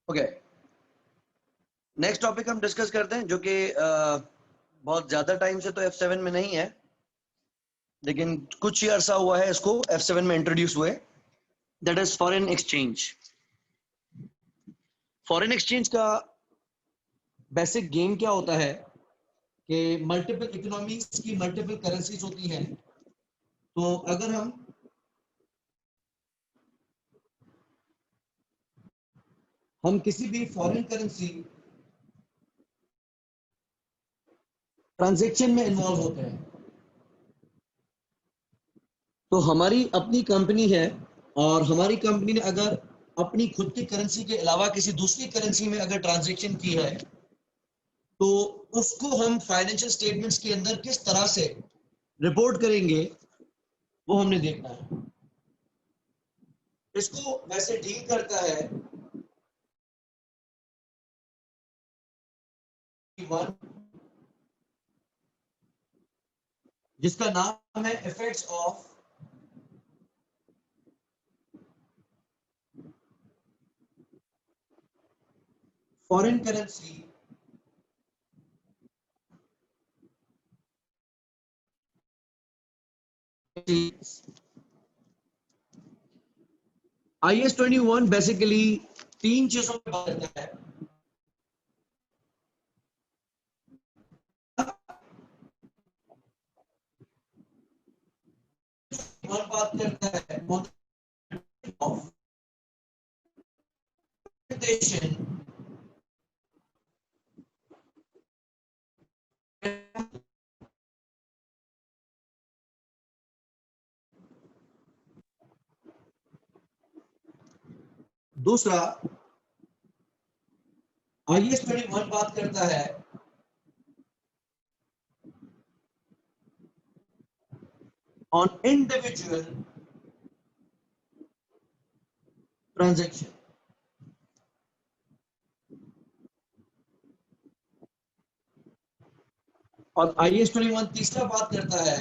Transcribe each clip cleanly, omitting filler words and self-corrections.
Okay, next topic हम discuss करते हैं जो कि बहुत ज्यादा टाइम से तो F7 में नहीं है, लेकिन कुछ ही अरसा हुआ है इसको F7 में इंट्रोड्यूस हुए। That is foreign exchange. Foreign exchange का बेसिक गेम क्या होता है कि मल्टीपल इकोनॉमीज की मल्टीपल करेंसीज होती हैं। तो अगर हम किसी भी फॉरेन करेंसी ट्रांजैक्शन में इन्वॉल्व होते हैं, तो हमारी अपनी कंपनी है और हमारी कंपनी ने अगर अपनी खुद की करेंसी के अलावा किसी दूसरी करेंसी में अगर ट्रांजैक्शन की है, तो उसको हम फाइनेंशियल स्टेटमेंट्स के अंदर किस तरह से रिपोर्ट करेंगे वो हमने देखना है। इसको वैसे डील करता है वन, जिसका नाम है effects of foreign currency IS 21 basically तीन चीजों पर बात करता है। बात करता है ऑफ दूसरा IS 21 बात करता है ऑन इंडिविजुअल ट्रांजैक्शन। और IS 21 तीसरा बात करता है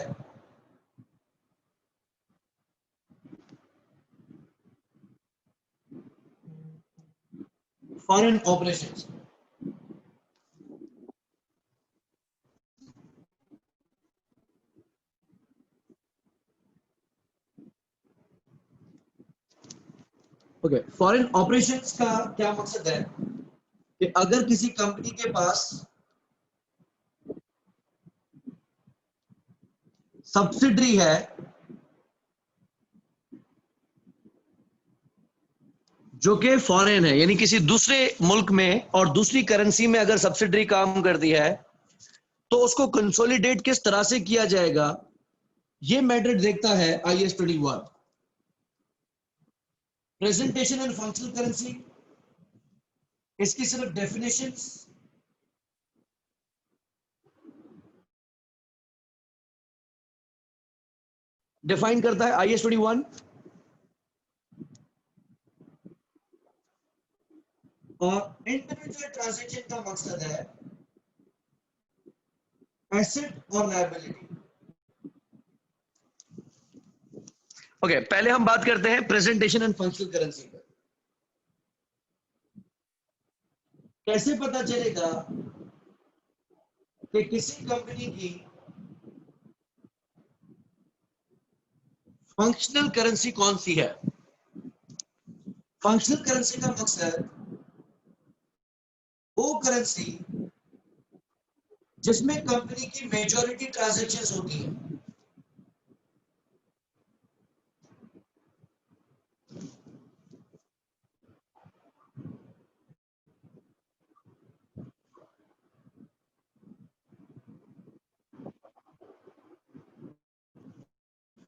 foreign operations. Okay, foreign operations का क्या मकसद है कि अगर किसी कंपनी के पास सब्सिडरी है जो कि फॉरेन है, यानी किसी दूसरे मुल्क में और दूसरी करेंसी में अगर सब्सिडरी काम करती है, तो उसको कंसोलिडेट किस तरह से किया जाएगा, ये मैटर देखता है IS 21। Presentation and functional currency, इसकी सिर्फ डेफिनेशंस, डिफाइन करता है IS 21। और इंडिविजुअल ट्रांजैक्शन का मकसद है एसेट और लायबिलिटी। ओके, पहले हम बात करते हैं प्रेजेंटेशन एंड फंक्शनल करेंसी पर। कैसे पता चलेगा कि किसी कंपनी की फंक्शनल करेंसी कौन सी है? फंक्शनल करेंसी का मकसद वो करेंसी जिसमें कंपनी की मेजॉरिटी ट्रांजैक्शंस होती है।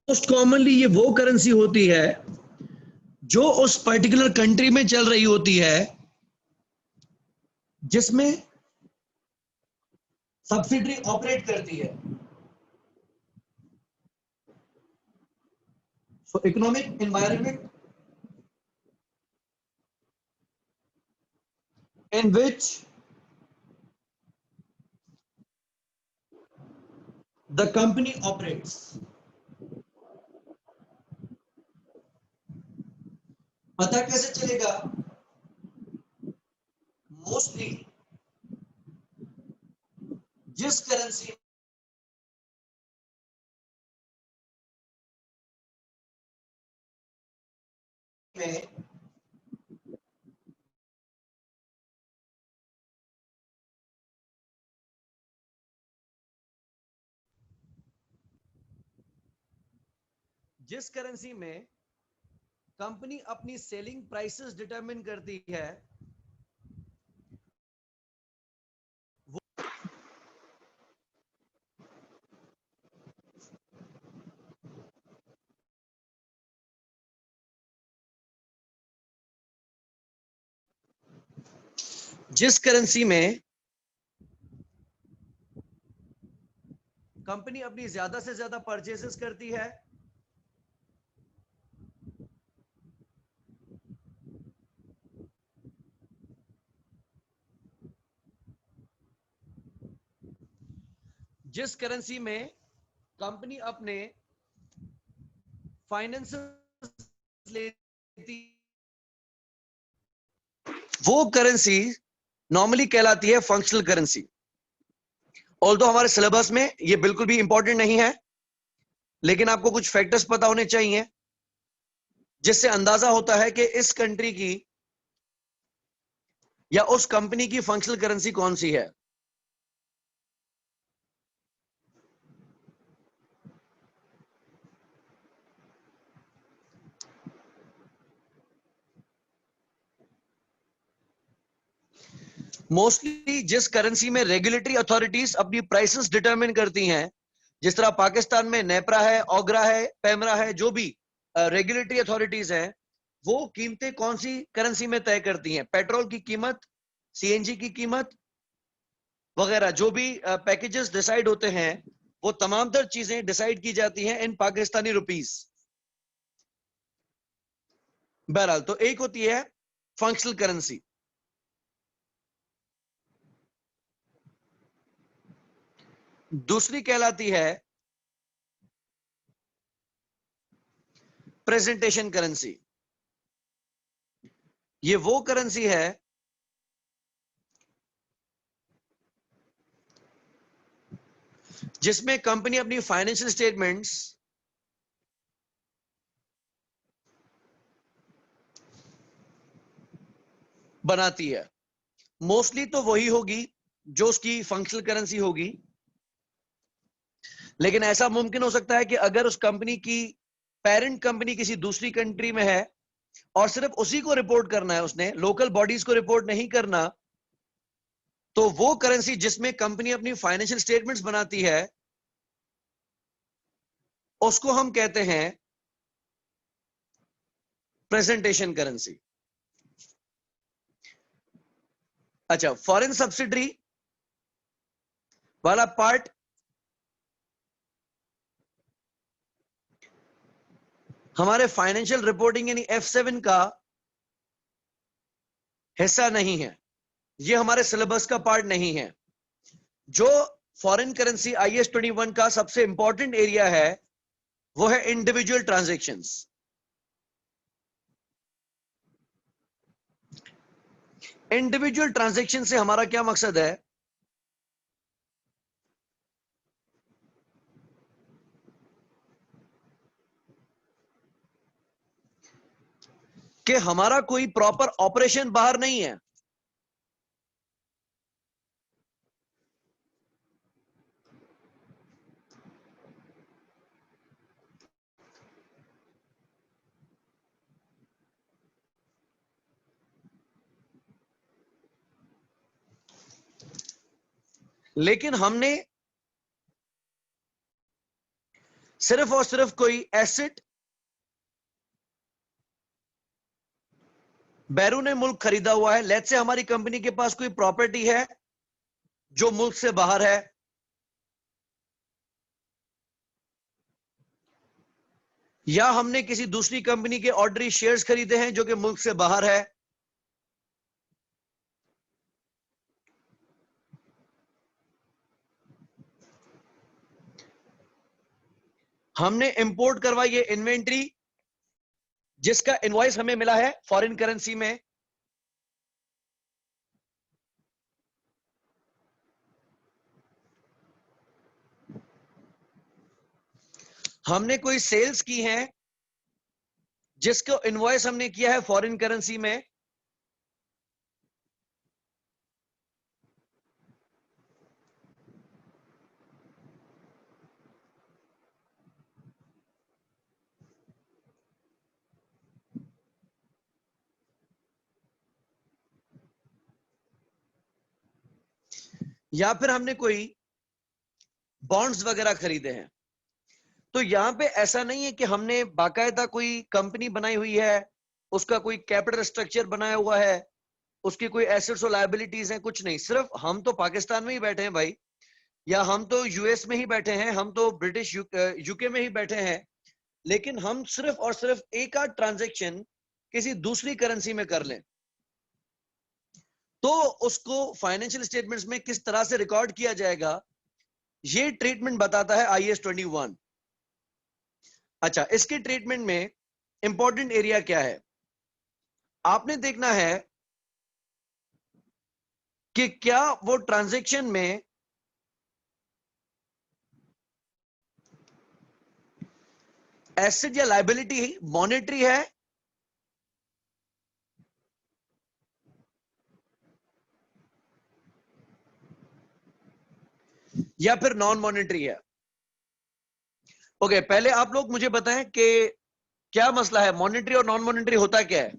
मोस्ट कॉमनली ये वो करेंसी होती है जो उस पर्टिकुलर कंट्री में चल रही होती है जिसमें सब्सिडरी ऑपरेट करती है। सो economic environment in which the company operates। पता कैसे चलेगा मोस्टली जिस करेंसी में कंपनी अपनी सेलिंग प्राइसेस डिटरमिन करती है, जिस करेंसी में कंपनी अपनी ज्यादा से ज्यादा परचेसेस करती है, जिस करेंसी में कंपनी अपने फाइनेंसेस लेती, वो करेंसी नॉर्मली कहलाती है फंक्शनल करेंसी। ऑल्दो हमारे सिलेबस में ये बिल्कुल भी इंपॉर्टेंट नहीं है, लेकिन आपको कुछ फैक्टर्स पता होने चाहिए जिससे अंदाजा होता है कि इस कंट्री की या उस कंपनी की फंक्शनल करेंसी कौन सी है। मोस्टली जिस करेंसी में रेगुलेटरी अथॉरिटीज अपनी प्राइसेस डिटरमिन करती हैं, जिस तरह पाकिस्तान में नेपरा है, ओगरा है, पेमरा है, जो भी रेगुलेटरी अथॉरिटीज हैं, वो कीमतें कौन सी करेंसी में तय करती हैं। पेट्रोल की कीमत, सीएनजी की कीमत वगैरह जो भी पैकेजेस डिसाइड होते हैं, वो तमाम तर चीजें डिसाइड की जाती हैं इन पाकिस्तानी रुपीस। बहरहाल, तो एक होती है फंक्शनल करेंसी, दूसरी कहलाती है प्रेजेंटेशन करेंसी। ये वो करेंसी है जिसमें कंपनी अपनी फाइनेंशियल स्टेटमेंट्स बनाती है। मोस्टली तो वही होगी जो उसकी फंक्शनल करेंसी होगी, लेकिन ऐसा मुमकिन हो सकता है कि अगर उस कंपनी की पेरेंट कंपनी किसी दूसरी कंट्री में है और सिर्फ उसी को रिपोर्ट करना है, उसने लोकल बॉडीज को रिपोर्ट नहीं करना, तो वो करेंसी जिसमें कंपनी अपनी फाइनेंशियल स्टेटमेंट्स बनाती है, उसको हम कहते हैं प्रेजेंटेशन करेंसी। अच्छा, फॉरेन सब्सिडरी वाला पार्ट हमारे फाइनेंशियल रिपोर्टिंग यानी F7 का हिस्सा नहीं है, ये हमारे सिलेबस का पार्ट नहीं है। जो फॉरेन करेंसी IAS 21 का सबसे इंपॉर्टेंट एरिया है वो है इंडिविजुअल ट्रांजैक्शंस। इंडिविजुअल ट्रांजैक्शन से हमारा क्या मकसद है कि हमारा कोई प्रॉपर ऑपरेशन बाहर नहीं है, लेकिन हमने सिर्फ और सिर्फ कोई एसेट बैरून मुल्क खरीदा हुआ है। लेट्स से हमारी कंपनी के पास कोई प्रॉपर्टी है जो मुल्क से बाहर है, या हमने किसी दूसरी कंपनी के ऑर्डरी शेयर्स खरीदे हैं जो कि मुल्क से बाहर है, हमने इंपोर्ट करवाई ये इन्वेंट्री जिसका इनवॉइस हमें मिला है फॉरेन करेंसी में, हमने कोई सेल्स की है जिसको इनवॉइस हमने किया है फॉरेन करेंसी में, या फिर हमने कोई बॉन्ड्स वगैरह खरीदे हैं। तो यहां पे ऐसा नहीं है कि हमने बाकायदा कोई कंपनी बनाई हुई है, उसका कोई कैपिटल स्ट्रक्चर बनाया हुआ है, उसकी कोई एसेट्स और लायबिलिटीज हैं, कुछ नहीं। सिर्फ हम तो पाकिस्तान में ही बैठे हैं भाई, या हम तो यूएस में ही बैठे हैं, हम तो ब्रिटिश यूके में ही बैठे हैं, लेकिन हम सिर्फ और सिर्फ एक आध ट्रांजेक्शन किसी दूसरी करेंसी में कर लें तो उसको फाइनेंशियल स्टेटमेंट्स में किस तरह से रिकॉर्ड किया जाएगा, ये ट्रीटमेंट बताता है IAS 21। अच्छा, इसके ट्रीटमेंट में इंपॉर्टेंट एरिया क्या है, आपने देखना है कि क्या वो ट्रांजैक्शन में एसेट या लायबिलिटी मॉनेटरी है या फिर नॉन मॉनेटरी है। ओके, पहले आप लोग मुझे बताएं कि क्या मसला है, मॉनेटरी और नॉन मॉनेटरी होता क्या है।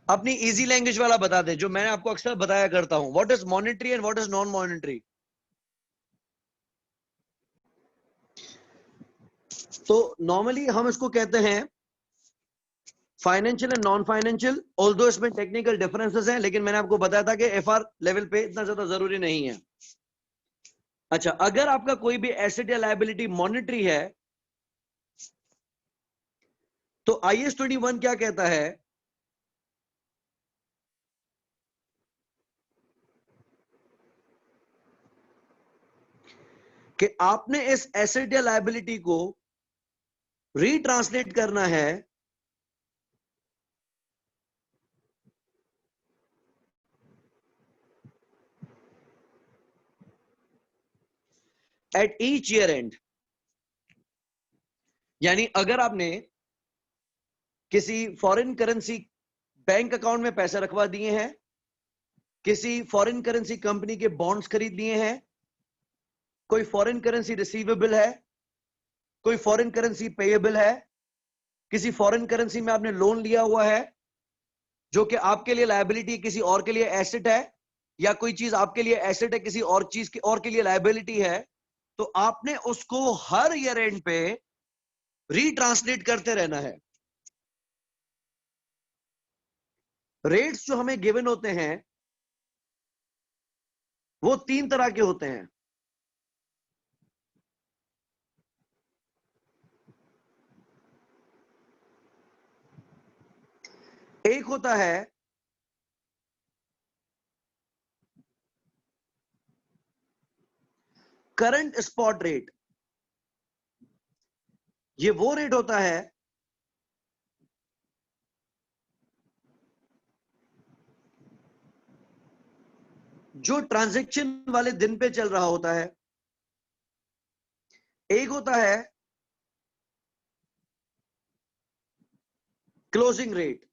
अपनी इजी लैंग्वेज वाला बता दे, जो मैंने आपको अक्सर बताया करता हूं, what is monetary and what is non monetary. तो नॉर्मली हम इसको कहते हैं financial and non financial, although इसमें टेक्निकल डिफरेंसेस हैं, लेकिन मैंने आपको बताया था कि FR लेवल पे इतना ज्यादा जरूरी नहीं है। अच्छा, अगर आपका कोई भी एसेट या लायबिलिटी मॉनेटरी है तो IAS 21 क्या कहता है कि आपने इस एसेट या लायबिलिटी को रीट्रांसलेट करना है एट ईच ईयर एंड। यानी अगर आपने किसी फॉरेन करेंसी बैंक अकाउंट में पैसे रखवा दिए हैं, किसी फॉरेन करेंसी कंपनी के बॉन्ड्स खरीद लिए हैं, कोई फॉरेन करेंसी रिसीवेबल है, कोई फॉरेन करेंसी पेएबल है, किसी फॉरेन करेंसी में आपने लोन लिया हुआ है जो कि आपके लिए लायबिलिटी किसी और के लिए एसेट है, या कोई चीज आपके लिए एसेट है किसी और चीज की और के लिए लायबिलिटी है, तो आपने उसको हर ईयर एंड पे रीट्रांसलेट करते रहना है। रेट्स जो हमें गिवन होते हैं वो 3 तरह के होते हैं। एक होता है करंट स्पॉट रेट। ये वो रेट होता है जो ट्रांजैक्शन वाले दिन पे चल रहा होता है। एक होता है क्लोजिंग रेट।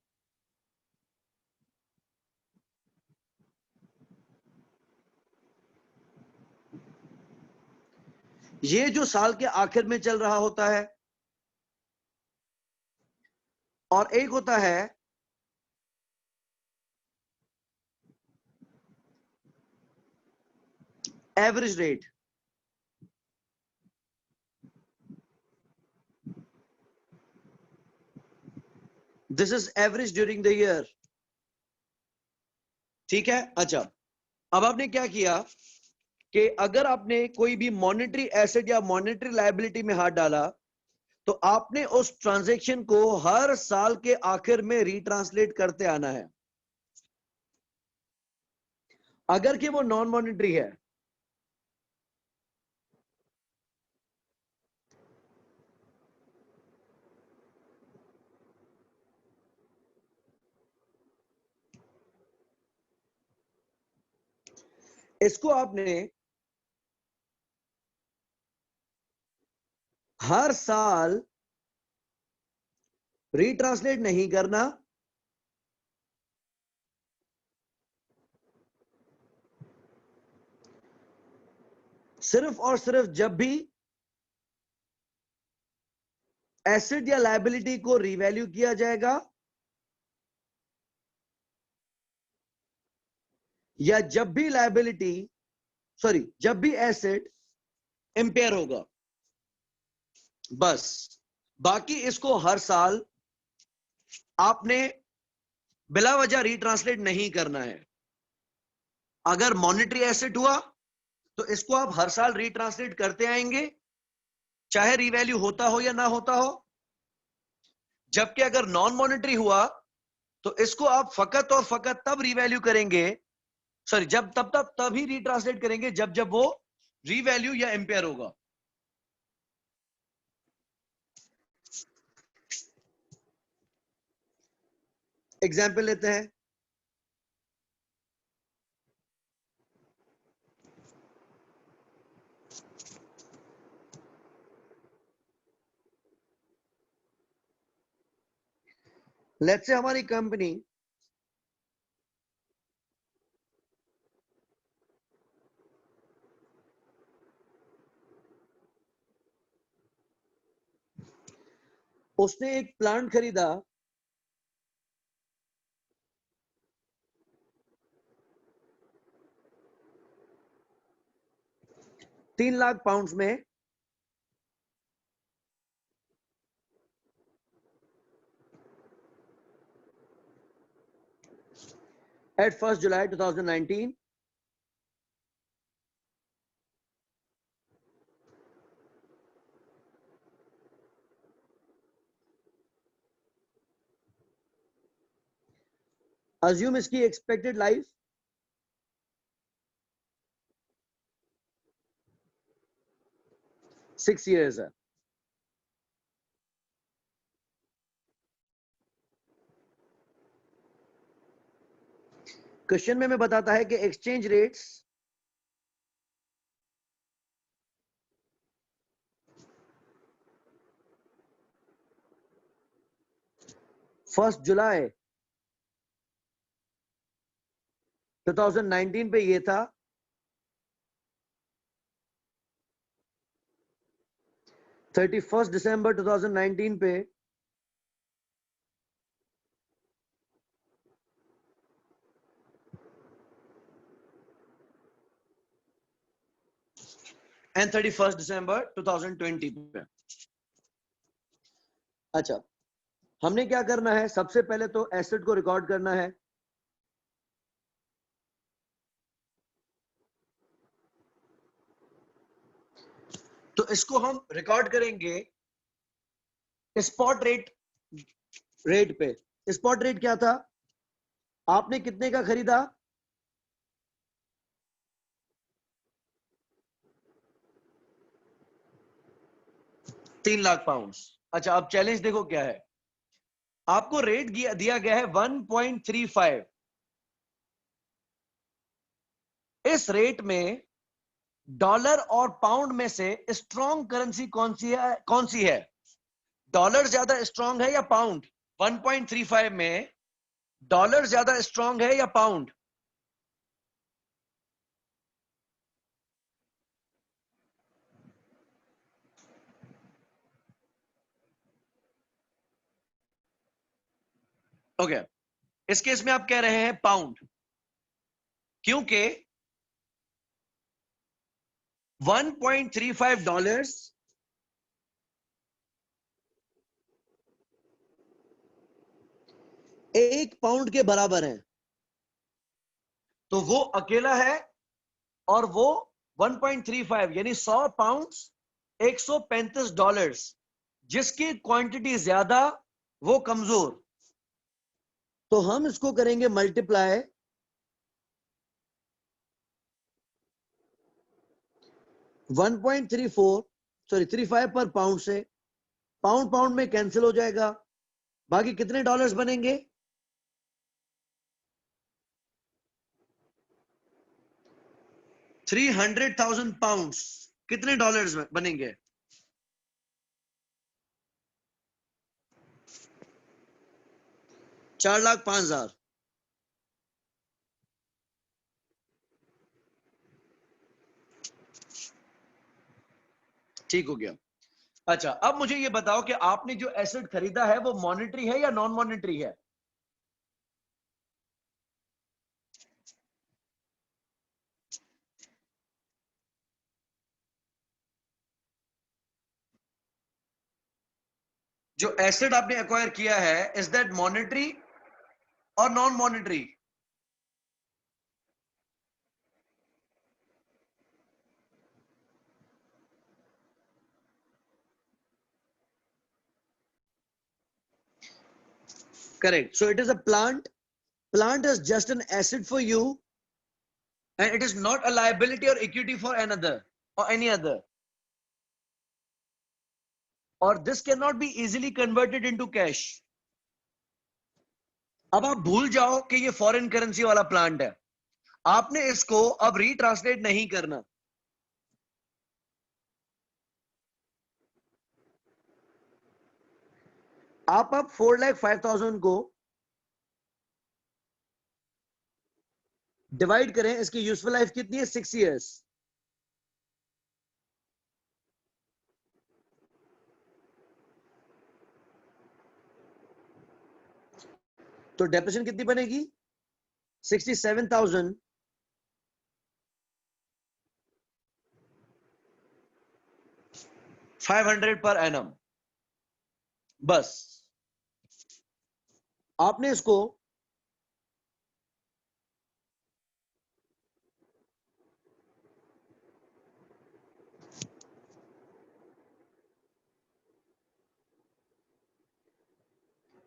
ये जो साल के आखिर में चल रहा होता है। और एक होता है average rate. This is average during the year. ठीक है। अच्छा, अब आपने क्या किया कि अगर आपने कोई भी मॉनेटरी एसेट या मॉनेटरी लायबिलिटी में हाथ डाला तो आपने उस ट्रांजैक्शन को हर साल के आखिर में रीट्रांसलेट करते आना है, अगर कि वो नॉन मॉनेटरी है। इसको आपने हर साल रीट्रांसलेट नहीं करना, सिर्फ और सिर्फ जब भी एसेट या लायबिलिटी को रिवैल्यू किया जाएगा या जब भी जब भी एसेट इंपेयर होगा, बस। बाकी इसको हर साल आपने बिला वजह रीट्रांसलेट नहीं करना है। अगर मॉनेटरी एसेट हुआ तो इसको आप हर साल रीट्रांसलेट करते आएंगे, चाहे रिवैल्यू होता हो या ना होता हो। जबकि अगर नॉन मॉनेटरी हुआ तो इसको आप फकत और फकत तब रिवैल्यू करेंगे, सॉरी जब तभी रीट्रांसलेट करेंगे जब जब वो रिवैल्यू या इंपेयर होगा। एग्जाम्पल लेते हैं। लेट्स से हमारी कंपनी उसने एक प्लांट खरीदा £3 लाख में, at 1st July 2019। अज्यूम इसकी एक्सपेक्टेड लाइफ 6 years है। क्वेश्चन में बताता है कि एक्सचेंज रेट्स फर्स्ट जुलाई 2019 पे ये था, 31 दिसंबर 2019 पे एंड 31 दिसंबर 2020 पे। अच्छा, हमने क्या करना है? सबसे पहले तो एसेट को रिकॉर्ड करना है। तो इसको हम रिकॉर्ड करेंगे स्पॉट रेट पे। स्पॉट रेट क्या था? आपने कितने का खरीदा? £3 लाख। अच्छा, अब चैलेंज देखो क्या है। आपको रेट दिया गया है 1.35। इस रेट में डॉलर और पाउंड में से स्ट्रॉन्ग करेंसी कौन सी है? डॉलर ज्यादा स्ट्रॉन्ग है या पाउंड? 1.35 में डॉलर ज्यादा स्ट्रॉन्ग है या पाउंड? ओके, इस केस में आप कह रहे हैं पाउंड, क्योंकि 1.35 डॉलर्स एक पाउंड के बराबर है। तो वो अकेला है और वो 1.35 यानी 100 पाउंड $135। जिसकी क्वांटिटी ज्यादा वो कमजोर। तो हम इसको करेंगे मल्टीप्लाई 1.35 पर पाउंड से। पाउंड पाउंड में कैंसिल हो जाएगा, बाकी कितने डॉलर्स बनेंगे? 300,000 पाउंड्स। कितने डॉलर्स बनेंगे? 4,05,000। ठीक हो गया। अच्छा, अब मुझे ये बताओ कि आपने जो एसेट खरीदा है वो मॉनेटरी है या नॉन मॉनेटरी है? जो एसेट आपने एक्वायर किया है, इज दैट मॉनेटरी और non monetary? Correct. So it is a plant. Plant is just an asset for you, and it is not a liability or equity for another or any other. Or this cannot be easily converted into cash. अब आप भूल जाओ कि ये foreign currency वाला plant है, आपने इसको अब रीट्रांसलेट नहीं करना। आप अब 4,05,000 को डिवाइड करें, इसकी यूजफुल लाइफ कितनी है? 6 years। तो डेप्रिसिएशन कितनी बनेगी? 67,500 पर एनम। बस आपने इसको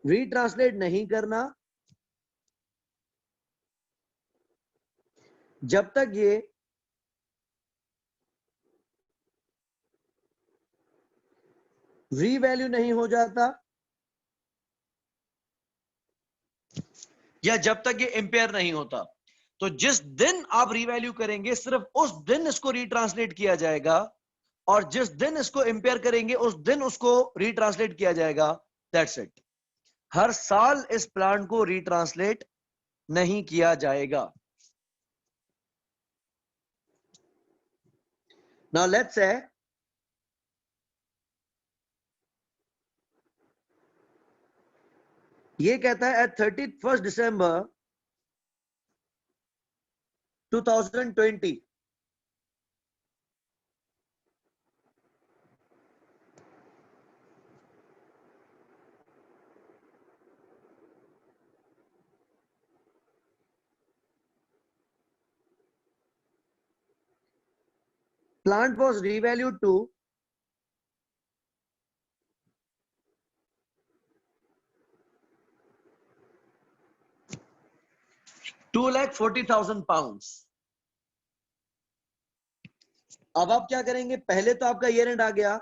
रीट्रांसलेट नहीं करना जब तक ये रीवैल्यू नहीं हो जाता या जब तक ये इंपेयर नहीं होता। तो जिस दिन आप रीवैल्यू करेंगे सिर्फ उस दिन इसको रीट्रांसलेट किया जाएगा, और जिस दिन इसको इंपेयर करेंगे उस दिन उसको रीट्रांसलेट किया जाएगा। That's it. हर साल इस प्लांट को रीट्रांसलेट नहीं किया जाएगा। नाउ लेट्स से ये कहता है eight 31 December 2020 plant was revalued to £240,000। अब आप क्या करेंगे? पहले तो आपका ईयर एंड आ गया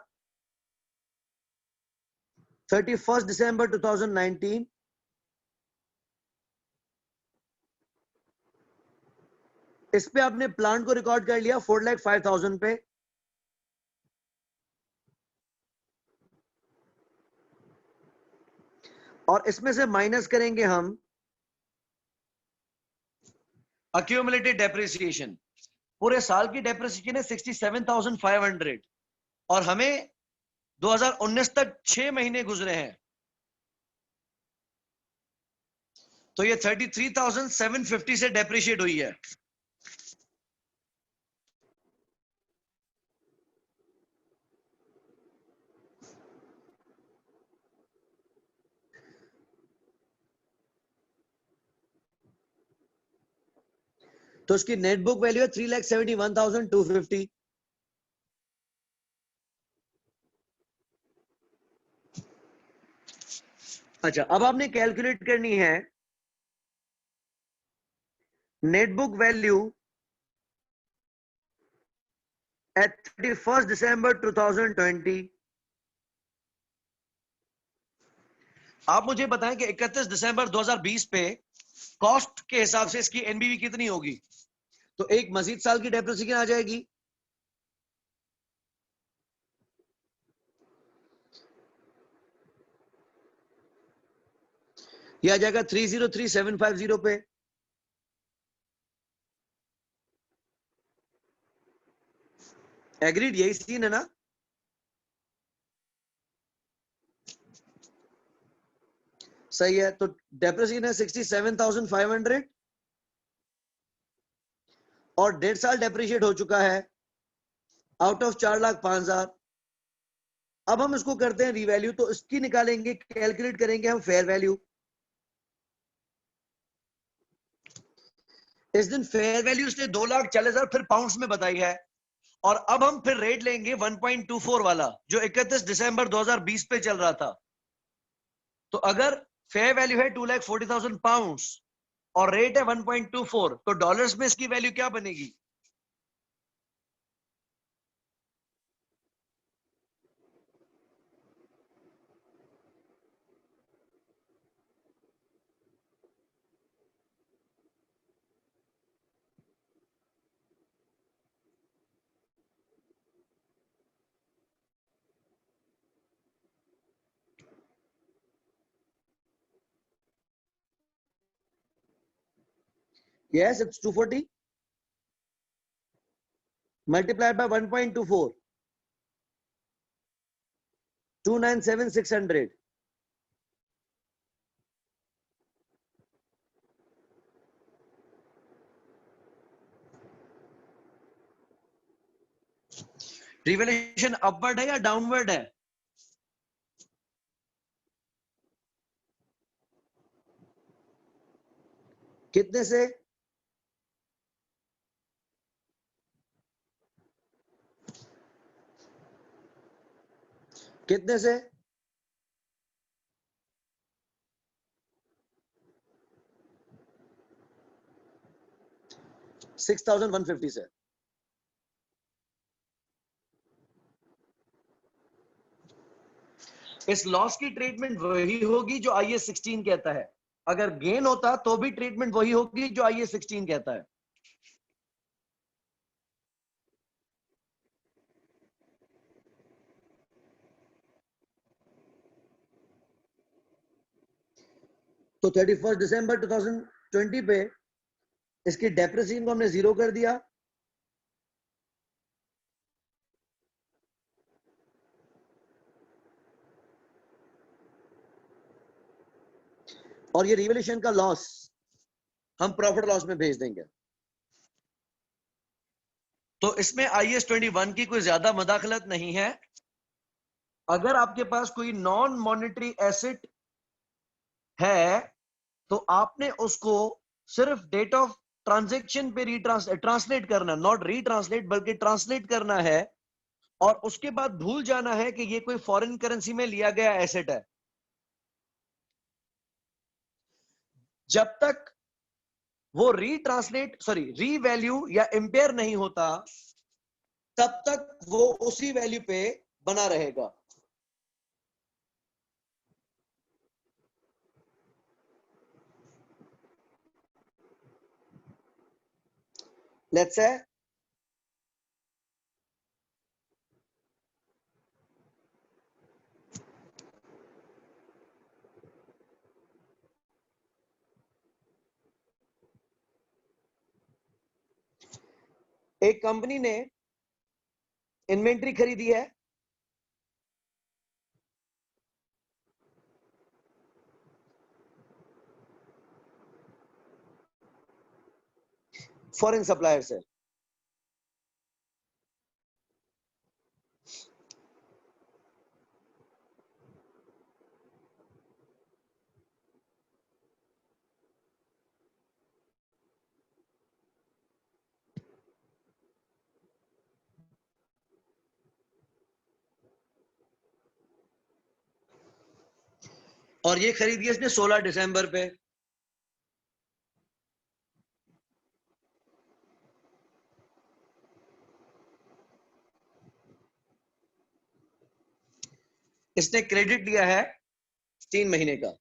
31 December 2019। इस पे आपने प्लांट को रिकॉर्ड कर लिया 4,05,000 पे। और इसमें से माइनस करेंगे हम अक्यूमुलेटेड डेप्रिसिएशन। पूरे साल की डेप्रिसिएशन है 67,500 और हमें 2019 तक 6 महीने गुजरे हैं, तो ये 33,750 से डेप्रिशिएट हुई है। तो उसकी नेट बुक वैल्यू है 3,71,250। अच्छा, अब आपने कैलकुलेट करनी है net book value at 31 December 2020। आप मुझे बताएं कि 31 दिसंबर 2020 पे कॉस्ट के हिसाब से इसकी एनबीवी कितनी होगी? तो एक मजीद साल की डेप्रिसिएशन आ जाएगी। ये आ जाएगा 303750 पे। एग्रीड, यही सीन है ना? सही है। तो डेप्रिसिएशन है 67,500 और 1.5 साल डेप्रिशिएट हो चुका है आउट ऑफ 4,05,000। अब हम इसको करते हैं रीवैल्यू, तो इसकी निकालेंगे, कैलकुलेट करेंगे हम फेयर वैल्यू। इस दिन फेयर वैल्यू उसने 2,40,000 फिर पाउंड्स में बताई है। और अब हम फिर रेट लेंगे 1.24 वाला, जो 31 दिसंबर 2020 पे चल रहा था। तो अगर फेयर वैल्यू है 2,40,000 पाउंड्स और रेट है 1.24, तो डॉलर्स में इसकी वैल्यू क्या बनेगी? Yes, it's 240 multiplied by 1.24, 297,600. Revaluation upward है या डाउनवर्ड है? कितने से? कितने से? 6,150 से। इस लॉस की ट्रीटमेंट वही होगी जो IAS 16 कहता है। अगर गेन होता तो भी ट्रीटमेंट वही होगी जो IAS 16 कहता है। तो 31 दिसंबर 2020 पे इसकी डेप्रिसिएशन को हमने 0 कर दिया। और ये रिवैल्यूएशन का लॉस हम प्रॉफिट लॉस में भेज देंगे। तो इसमें IAS 21 की कोई ज्यादा मदाखलत नहीं है। अगर आपके पास कोई नॉन मॉनेटरी एसेट है तो आपने उसको सिर्फ डेट ऑफ ट्रांजैक्शन पे ट्रांसलेट करना, नॉट रीट्रांसलेट बल्कि ट्रांसलेट करना है। और उसके बाद भूल जाना है कि ये कोई फॉरेन करेंसी में लिया गया एसेट है। जब तक वो रीवैल्यू या इंपेयर नहीं होता, तब तक वो उसी वैल्यू पे बना रहेगा। लेट्स से एक कंपनी ने इन्वेंट्री खरीदी है फॉरेन सप्लायर से। और ये खरीदी है इसने 16 दिसंबर पे। इसने क्रेडिट लिया है 3 महीने का।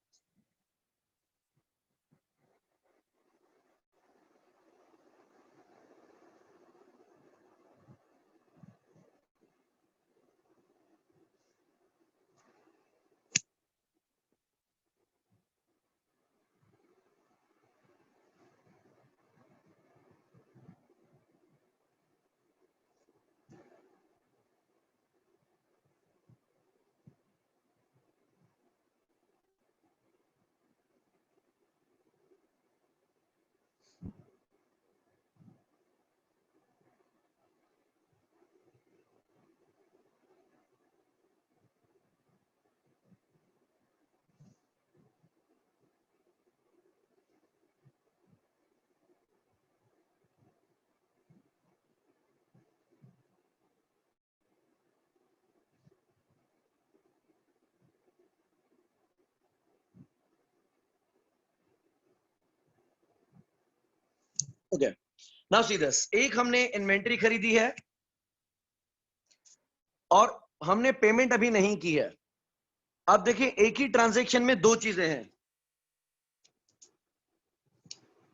ओके, नाउ सी दिस, एक हमने इन्वेंट्री खरीदी है और हमने पेमेंट अभी नहीं की है। अब देखिए, एक ही ट्रांजैक्शन में दो चीजें हैं।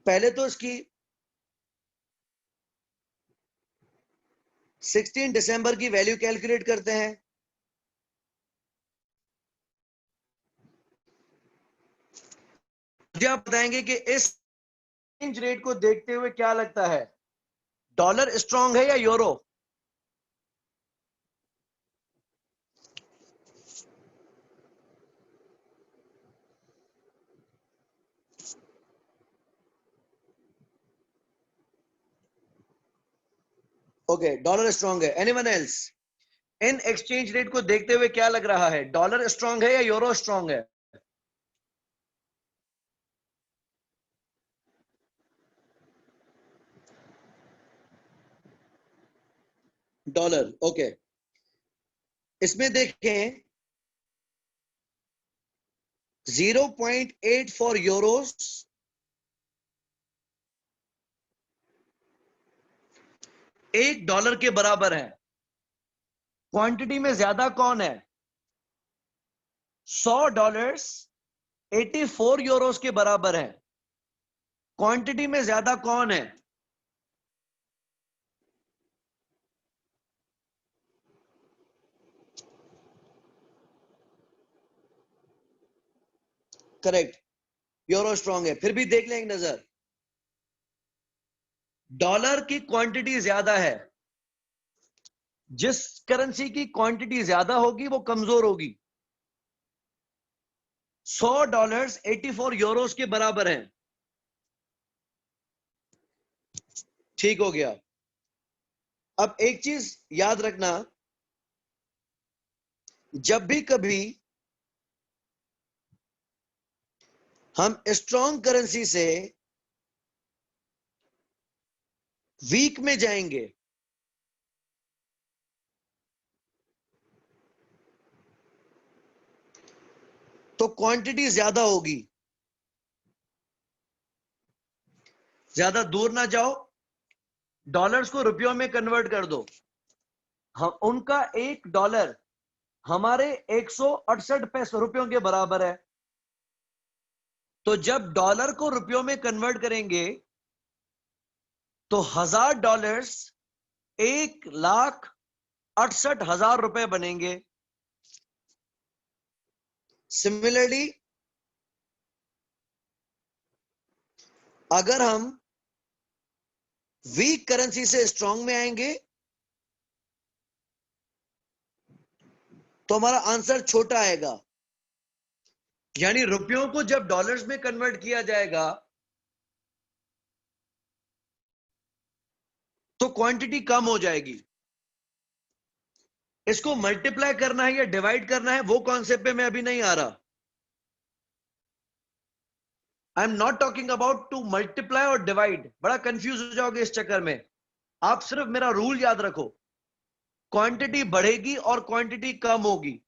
पहले तो इसकी 16 दिसंबर की वैल्यू कैलकुलेट करते हैं। मुझे आप बताएंगे कि इस एक्सचेंज रेट को देखते हुए क्या लगता है, डॉलर स्ट्रांग है या यूरो? ओके, डॉलर स्ट्रांग है। Anyone else? In exchange rate को देखते हुए क्या लग रहा है, डॉलर स्ट्रांग है या यूरो स्ट्रांग है? डॉलर। ओके, इसमें देखें 0.8 फॉर यूरोस, 1 डॉलर के बराबर है। क्वांटिटी में ज्यादा कौन है? 100 डॉलर्स 84 यूरोस के बराबर है। क्वांटिटी में ज्यादा कौन है? करेक्ट, यूरो स्ट्रांग है। फिर भी देख लें एक नजर, डॉलर की क्वांटिटी ज्यादा है। जिस करेंसी की क्वांटिटी ज्यादा होगी वो कमजोर होगी। 100 डॉलर्स 84 यूरोस के बराबर है। ठीक हो गया। अब एक चीज याद रखना, जब भी कभी हम स्ट्रांग करेंसी से वीक में जाएंगे तो क्वांटिटी ज्यादा होगी। ज्यादा दूर ना जाओ, डॉलर्स को रुपयों में कन्वर्ट कर दो। हम उनका 1 डॉलर हमारे 168 पैसे रुपयों के बराबर है। तो जब डॉलर को रुपयों में कन्वर्ट करेंगे तो 1000 डॉलर्स 1,68,000 रुपए बनेंगे। सिमिलरली, अगर हम वीक करेंसी से स्ट्रांग में आएंगे तो हमारा आंसर छोटा आएगा। यानी रुपयों को जब डॉलर्स में कन्वर्ट किया जाएगा तो क्वांटिटी कम हो जाएगी। इसको मल्टीप्लाई करना है या डिवाइड करना है, वो कॉन्सेप्ट पे मैं अभी नहीं आ रहा। I am not talking about to multiply और डिवाइड, बड़ा कंफ्यूज हो जाओगे इस चक्कर में। आप सिर्फ मेरा रूल याद रखो, क्वांटिटी बढ़ेगी और क्वांटिटी कम होगी।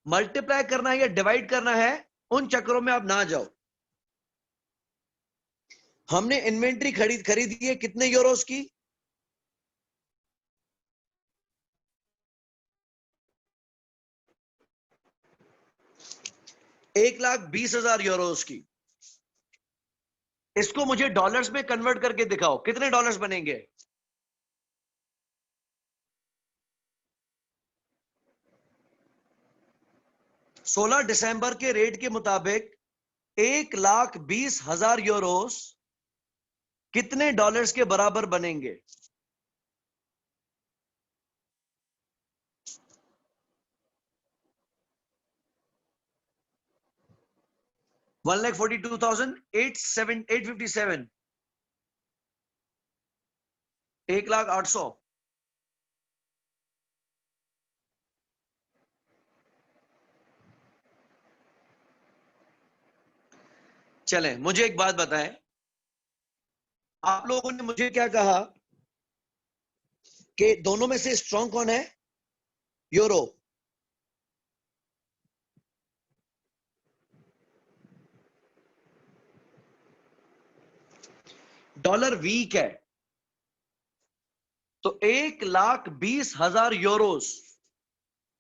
मल्टीप्लाई करना है या डिवाइड करना है, उन चक्करों में आप ना जाओ। हमने इन्वेंट्री खरीदी है कितने यूरोस की? 1,20,000 यूरोस की। इसको मुझे डॉलर्स में कन्वर्ट करके दिखाओ, कितने डॉलर्स बनेंगे? सोलह दिसंबर के रेट के मुताबिक 1,20,000 यूरोस कितने डॉलर्स के बराबर बनेंगे? 1,42,857, 1,08,000। चलें, मुझे एक बात बताएं, आप लोगों ने मुझे क्या कहा कि दोनों में से स्ट्रांग कौन है? यूरो। डॉलर वीक है। तो 1,20,000 यूरोस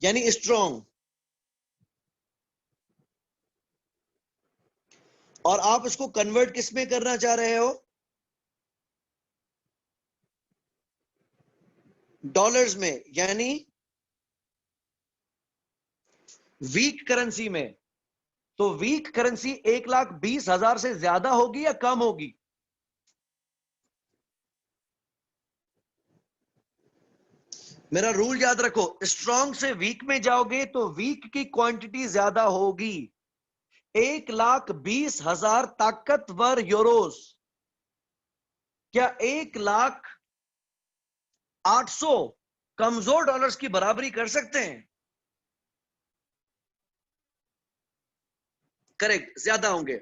यानी स्ट्रॉन्ग, और आप इसको कन्वर्ट किस में करना चाह रहे हो? डॉलर्स में, यानी वीक करेंसी में। तो वीक करेंसी 1,20,000 से ज्यादा होगी या कम होगी? मेरा रूल याद रखो, स्ट्रॉन्ग से वीक में जाओगे तो वीक की क्वांटिटी ज्यादा होगी। 1,20,000 ताकतवर यूरोस क्या 1,08,000 कमजोर डॉलर्स की बराबरी कर सकते हैं? करेक्ट, ज्यादा होंगे।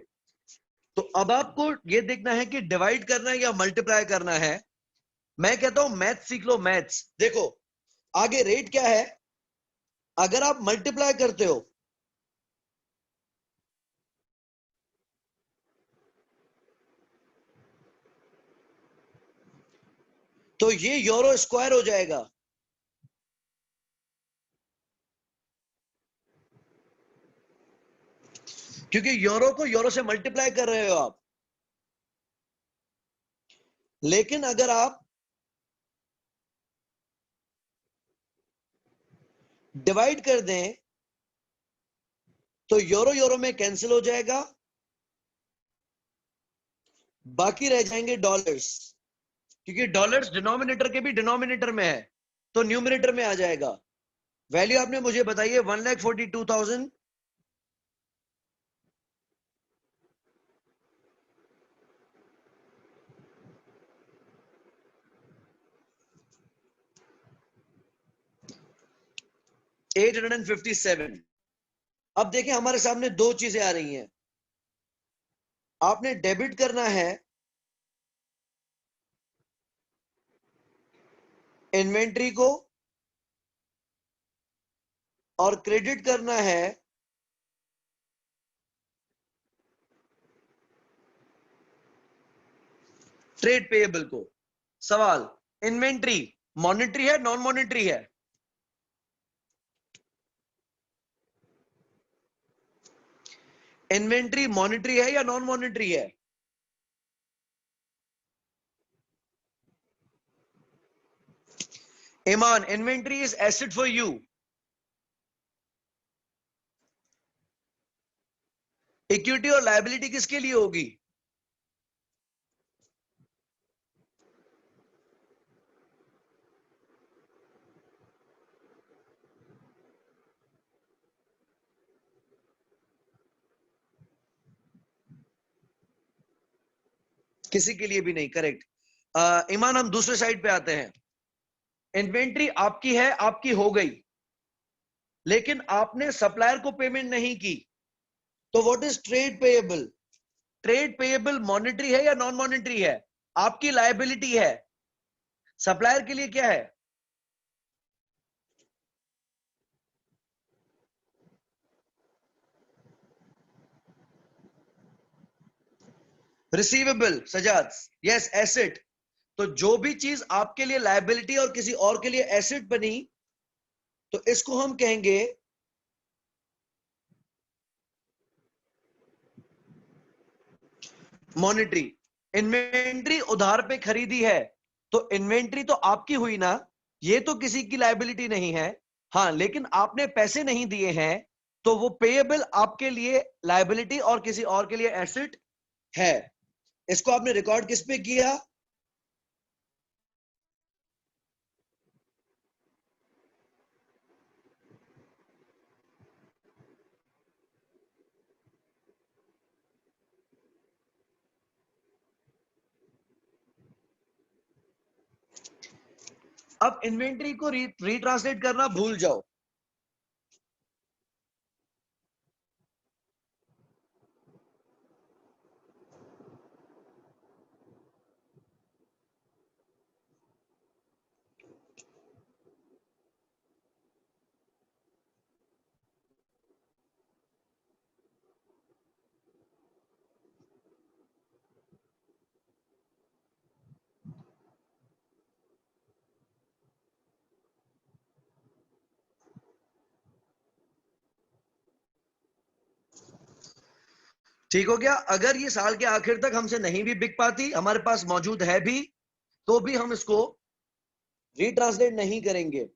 तो अब आपको यह देखना है कि डिवाइड करना है या मल्टीप्लाई करना है। मैं कहता हूं मैथ सीख लो, मैथ्स। देखो आगे रेट क्या है, अगर आप मल्टीप्लाई करते हो तो ये यूरो स्क्वायर हो जाएगा। क्योंकि यूरो को यूरो से मल्टीप्लाई कर रहे हो आप। लेकिन अगर आप डिवाइड कर दें तो यूरो यूरो में कैंसिल हो जाएगा, बाकी रह जाएंगे डॉलर्स। क्योंकि डॉलर्स डिनोमिनेटर के भी डिनोमिनेटर में है तो न्यूमिनेटर में आ जाएगा। वैल्यू आपने मुझे बताइए, 1,42,000। 857। अब देखें हमारे सामने दो चीजें आ रही हैं। आपने डेबिट करना है इन्वेंट्री को और क्रेडिट करना है ट्रेड पेएबल को। सवाल, इन्वेंट्री मॉनेटरी है नॉन मॉनेटरी है? इन्वेंट्री मॉनेटरी है या नॉन मॉनेटरी है? Iman, inventory is asset for you. Equity और लायबिलिटी किसके लिए होगी? किसी के लिए भी नहीं। करेक्ट। ईमान, हम दूसरे साइड पे आते हैं। इन्वेंट्री आपकी है, आपकी हो गई, लेकिन आपने सप्लायर को पेमेंट नहीं की। तो what is trade payable? Trade payable monetary है या नॉन मॉनेटरी है? आपकी लायबिलिटी है। सप्लायर के लिए क्या है? रिसीवेबल सजाद, यस एसेट। तो जो भी चीज आपके लिए लायबिलिटी और किसी और के लिए एसेट बनी तो इसको हम कहेंगे मॉनेटरी। इन्वेंट्री उधार पे खरीदी है तो इन्वेंट्री तो आपकी हुई ना, ये तो किसी की लायबिलिटी नहीं है। हाँ, लेकिन आपने पैसे नहीं दिए हैं तो वो पेएबल आपके लिए लायबिलिटी और किसी और के लिए एसेट है। इसको आपने रिकॉर्ड किस पे किया? अब इन्वेंट्री को रीट्रांसलेट करना भूल जाओ। ठीक हो गया। अगर ये साल के आखिर तक हमसे नहीं भी बिक पाती, हमारे पास मौजूद है भी, तो भी हम इसको रीट्रांसलेट नहीं करेंगे।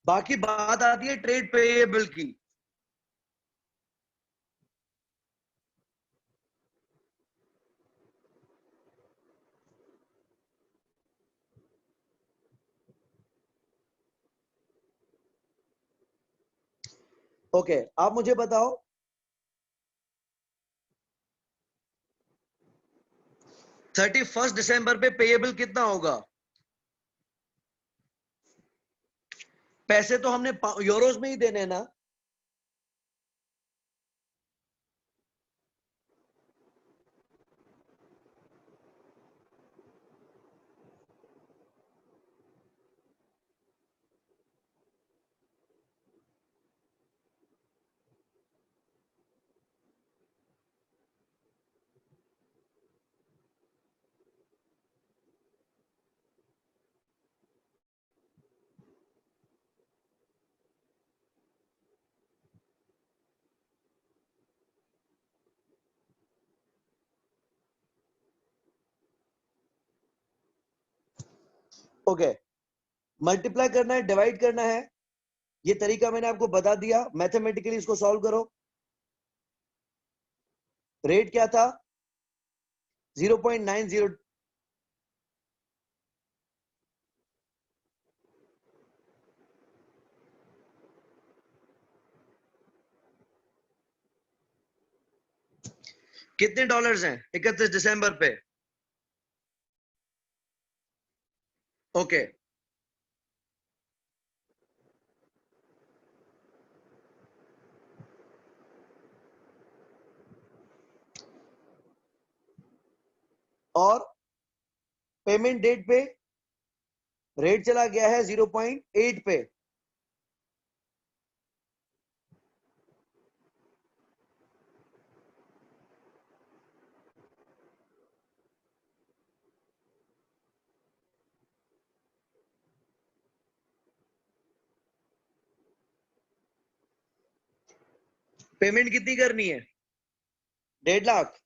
बाकी बात आती है ट्रेड पेएबल की। ओके, आप मुझे बताओ 31 दिसंबर पे पेएबल कितना होगा? पैसे तो हमने यूरोज में ही देने हैं ना। ओके, मल्टीप्लाई करना है, डिवाइड करना है, ये तरीका मैंने आपको बता दिया। मैथमेटिकली इसको सॉल्व करो। रेट क्या था? 0.90। कितने डॉलर्स हैं 31 दिसंबर पे? ओके, और पेमेंट डेट पे रेट चला गया है 0.8 पे। पेमेंट कितनी करनी है? 1.5 लाख।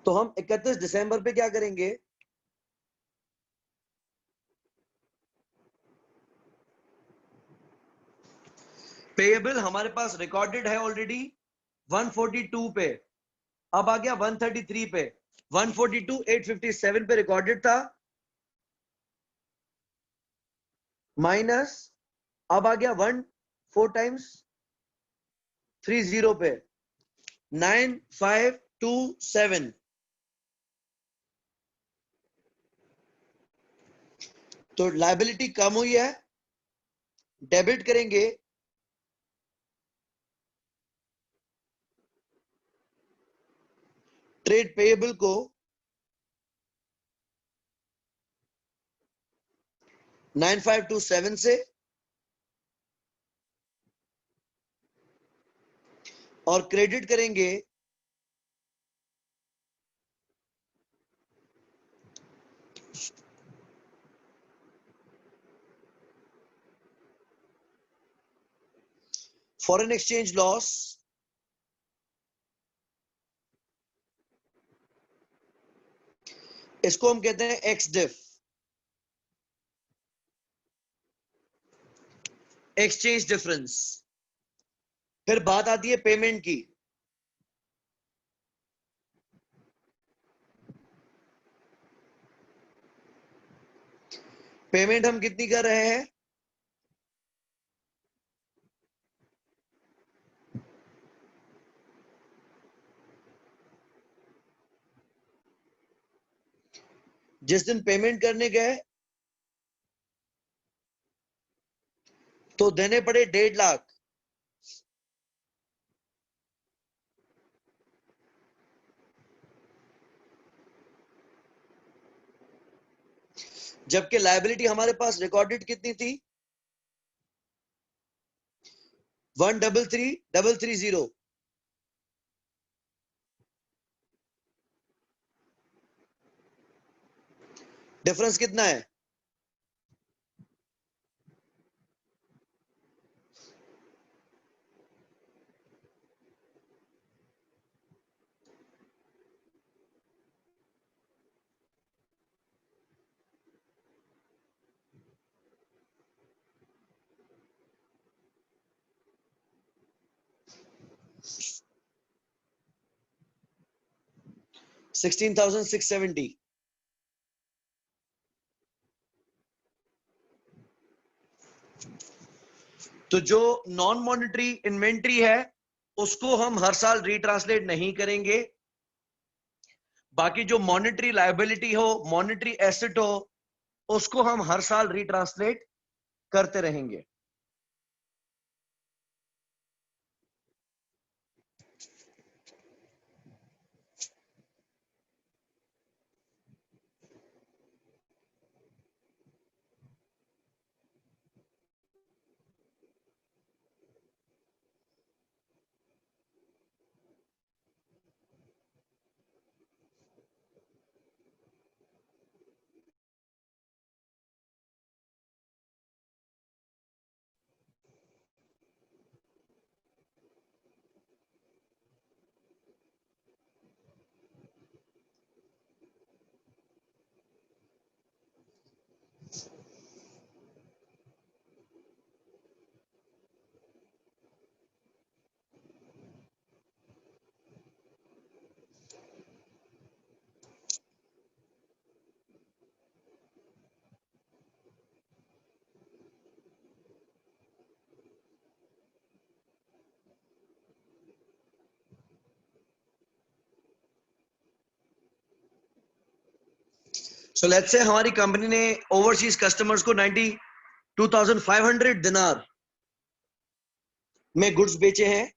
तो हम 31 दिसंबर पे क्या करेंगे? पेएबल हमारे पास रिकॉर्डेड है ऑलरेडी 142 पे, अब आ गया 133 पे। 142 857 पे रिकॉर्डेड था, माइनस अब आ गया 1 4 टाइम्स 30 पे 9527। तो लायबिलिटी कम हुई है, डेबिट करेंगे ट्रेड पेएबल को 9527 से, और क्रेडिट करेंगे फॉरेन एक्सचेंज लॉस, इसको हम कहते हैं एक्स डिफ, एक्सचेंज डिफरेंस। फिर बात आती है पेमेंट की। पेमेंट हम कितनी कर रहे हैं? जिस दिन पेमेंट करने गए तो देने पड़े 1.5 लाख। जबकि लायबिलिटी हमारे पास रिकॉर्डेड कितनी थी? 133,330। डिफरेंस कितना है? 16,670। तो जो नॉन मॉनेटरी इन्वेंट्री है उसको हम हर साल रिट्रांसलेट नहीं करेंगे। बाकी जो मॉनेटरी लायबिलिटी हो, मॉनेटरी एसेट हो, उसको हम हर साल रिट्रांसलेट करते रहेंगे। सो लेट्स से हमारी कंपनी ने ओवरसीज कस्टमर्स को 92,500 दिनार में गुड्स बेचे हैं।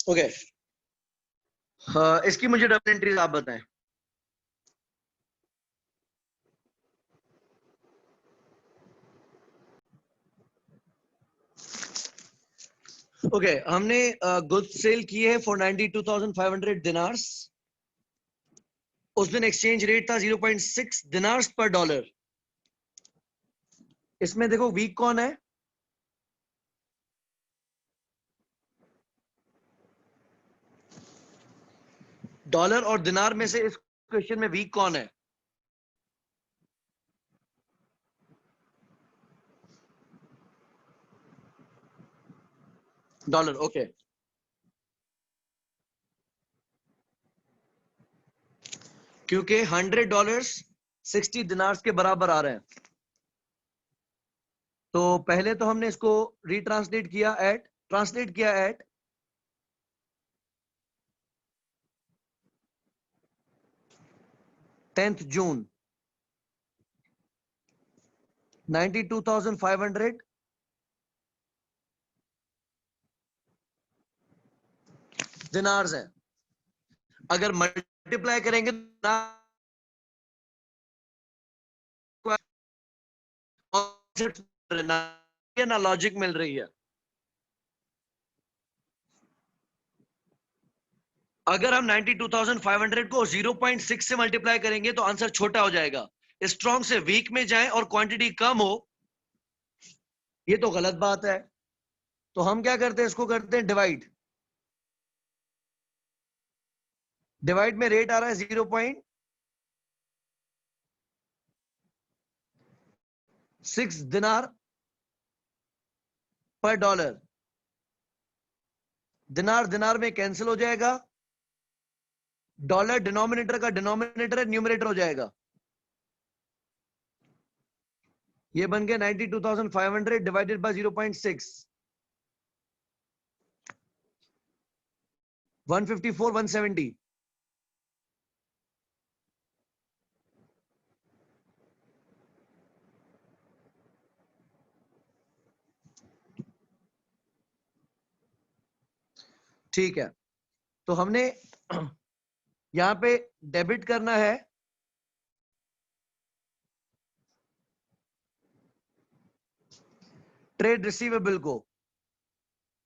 ओके, इसकी मुझे डबल एंट्रीज आप बताएं। ओके, हमने गुड्स सेल किए हैं फॉर 92,500 दिनार्स। उस दिन एक्सचेंज रेट था 0.6 दिनार्स पर डॉलर। इसमें देखो वीक कौन है? डॉलर और दिनार में से इस क्वेश्चन में वीक कौन है? डॉलर। ओके, क्योंकि $100 60 दिनार्स के बराबर आ रहे हैं। तो पहले तो हमने इसको ट्रांसलेट किया एट 10th जून 92,500 दिनार्स है। अगर मल्टीप्लाई करेंगे ना लॉजिक मिल रही है। अगर हम 92,500 को 0.6 से मल्टीप्लाई करेंगे तो आंसर छोटा हो जाएगा। स्ट्रॉन्ग से वीक में जाएं और क्वांटिटी कम हो, ये तो गलत बात है। तो हम क्या करते हैं, इसको करते हैं डिवाइड। डिवाइड में रेट आ रहा है 0.6 दिनार पर डॉलर। दिनार दिनार में कैंसिल हो जाएगा, डॉलर डिनोमिनेटर का डिनोमिनेटर है, न्यूमरेटर हो जाएगा। ये बन गया 92,500 डिवाइडेड बाय 0.6, 154, 170। ठीक है, तो हमने यहां पे डेबिट करना है ट्रेड रिसीवेबल को।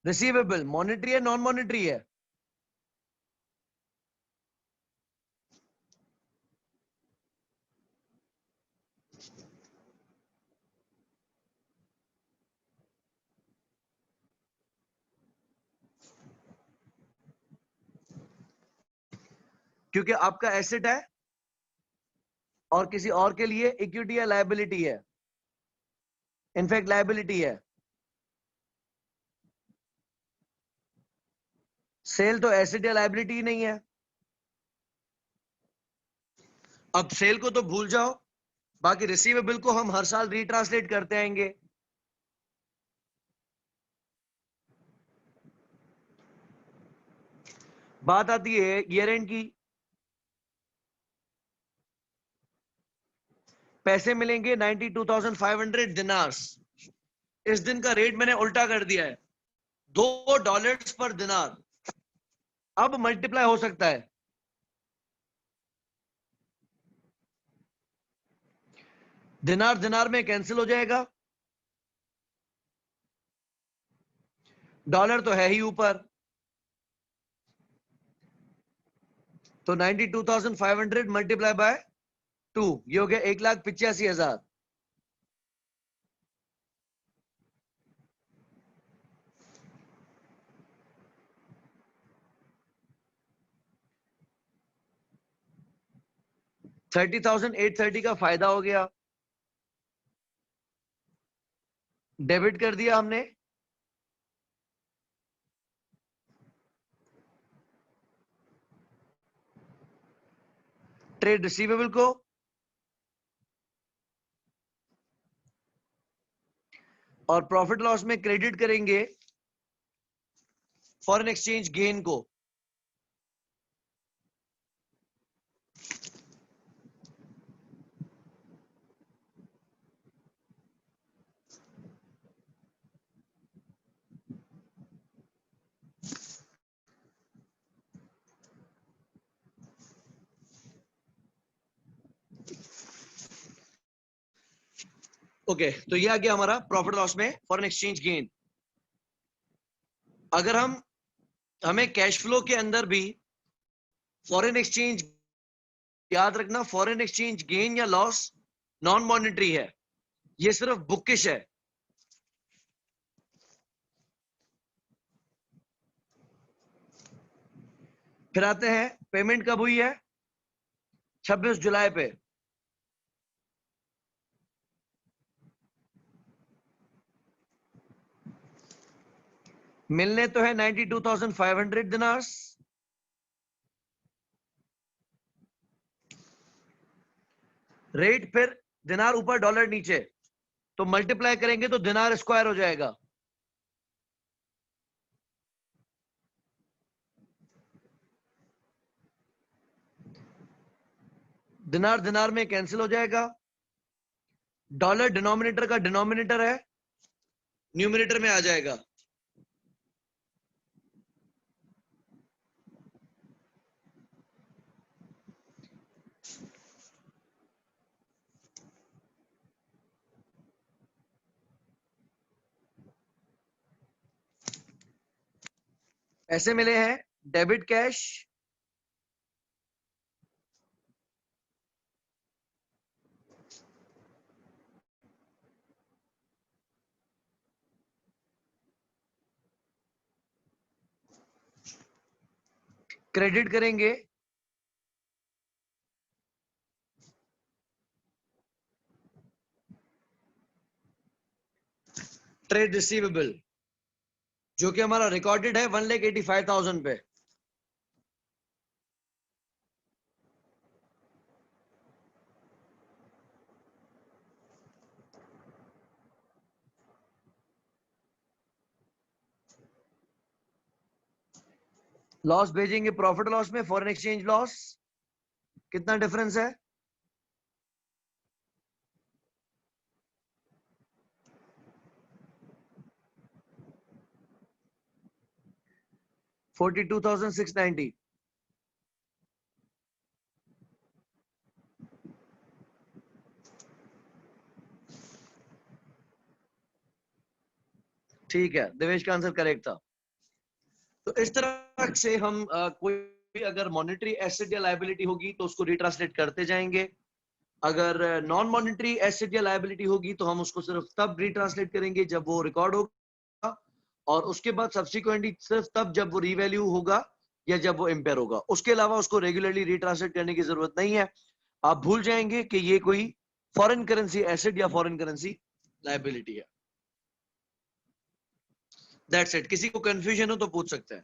रिसीवेबल मॉनेटरी है, नॉन मॉनेटरी है? क्योंकि आपका एसेट है और किसी और के लिए इक्विटी या लायबिलिटी है। इनफैक्ट लायबिलिटी है। सेल तो एसेट या लायबिलिटी नहीं है। अब सेल को तो भूल जाओ, बाकी रिसीवेबल को हम हर साल रीट्रांसलेट करते आएंगे। बात आती है ईयर एंड की। पैसे मिलेंगे 92,500 दिनार्स। इस दिन का रेट मैंने उल्टा कर दिया है, $2 पर दिनार। अब मल्टीप्लाई हो सकता है। दिनार दिनार में कैंसिल हो जाएगा, डॉलर तो है ही ऊपर, तो 92,500 मल्टीप्लाई बाय 2, ये हो गया 1,85,000। $30,830 का फायदा हो गया। डेबिट कर दिया हमने। ट्रेड रिसीवेबल को, और प्रॉफिट लॉस में क्रेडिट करेंगे फॉरेन एक्सचेंज गेन को। ओके, तो ये आ गया हमारा प्रॉफिट लॉस में फॉरेन एक्सचेंज गेन। अगर हमें कैश फ्लो के अंदर भी फॉरेन एक्सचेंज, याद रखना फॉरेन एक्सचेंज गेन या लॉस नॉन मॉनेटरी है, ये सिर्फ बुकिश है। फिर आते हैं पेमेंट कब हुई है, 26 जुलाई पे। मिलने तो है 92,500 दिनार्स। रेट फिर दिनार ऊपर डॉलर नीचे, तो मल्टीप्लाई करेंगे तो दिनार स्क्वायर हो जाएगा। दिनार दिनार में कैंसिल हो जाएगा, डॉलर डिनोमिनेटर का डिनोमिनेटर है, न्यूमिनेटर में आ जाएगा। पैसे मिले हैं, डेबिट कैश, क्रेडिट करेंगे, ट्रेड रिसीवेबल जो कि हमारा रिकॉर्डेड है 1,85,000 पे। लॉस भेजेंगे प्रॉफिट लॉस में, फॉरेन एक्सचेंज लॉस कितना डिफरेंस है, 42,690। ठीक है, देवेश का आंसर करेक्ट था। तो इस तरह से हम कोई अगर मॉनेटरी एसेट या लायबिलिटी होगी तो उसको रिट्रांसलेट करते जाएंगे। अगर नॉन मॉनेटरी एसेट या लायबिलिटी होगी तो हम उसको सिर्फ तब रिट्रांसलेट करेंगे जब वो रिकॉर्ड होगा, और उसके बाद सब्सिक्वेंटली सिर्फ तब जब वो रीवैल्यू होगा या जब वो इम्पेयर होगा। उसके अलावा उसको रेगुलरली रिट्रांसलेट करने की जरूरत नहीं है। आप भूल जाएंगे कि ये कोई फॉरेन करेंसी एसेट या फॉरेन करेंसी लायबिलिटी है। That's it. किसी को कंफ्यूजन हो तो पूछ सकते हैं।